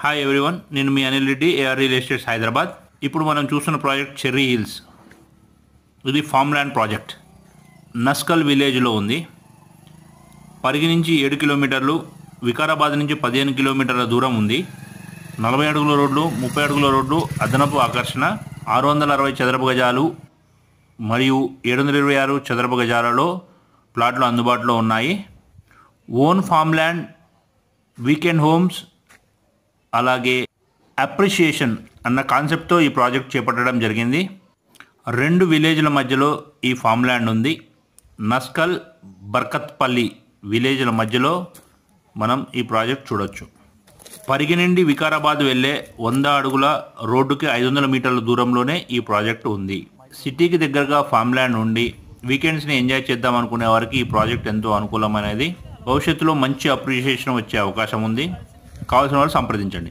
Hi everyone, నేను మీ Anil Reddy, AR real estates Hyderabad. ఇప్పుడు మనం చూస్తున్న ప్రాజెక్ట్ చెర్రీ హిల్స్. ఇది ఫామ్ ల్యాండ్ ప్రాజెక్ట్. నస్కల్ విలేజ్లో ఉంది. పరిగి నుంచి 7 కిలోమీటర్లు, వికారాబాద్ నుంచి 15 కిలోమీటర్ల దూరం ఉంది. 40 అడుగుల రోడ్లు, 30 అడుగుల రోడ్లు, అదనపు ఆకర్షణ, 660 చదరపు గజాలు మరియు 726 చదరపు గజాలలో ప్లాట్లు అందుబాటులో ఉన్నాయి. Own farm land, weekend homes, అలాగే అప్రిషియేషన్ అన్న కాన్సెప్ట్తో ఈ ప్రాజెక్ట్ చేపట్టడం జరిగింది. 2 విలేజ్ల మధ్యలో ఈ ఫామ్ ల్యాండ్ ఉంది. నస్కల్, బర్కత్పల్లి విలేజ్ల మధ్యలో మనం ఈ ప్రాజెక్ట్ చూడొచ్చు. పరిగి నుండి వికారాబాద్ వెళ్ళే 100 అడుగుల రోడ్డుకి 500 మీటర్ల దూరంలోనే ఈ ప్రాజెక్ట్ ఉంది. సిటీకి దగ్గరగా ఫామ్ ల్యాండ్ ఉండి వీకెండ్స్ని ఎంజాయ్ చేద్దాం అనుకునే వారికి ఈ ప్రాజెక్ట్ ఎంతో అనుకూలమైనది. భవిష్యత్తులో మంచి అప్రిషియేషన్ వచ్చే అవకాశం ఉంది. కావాల్సిన వాళ్ళు సంప్రదించండి.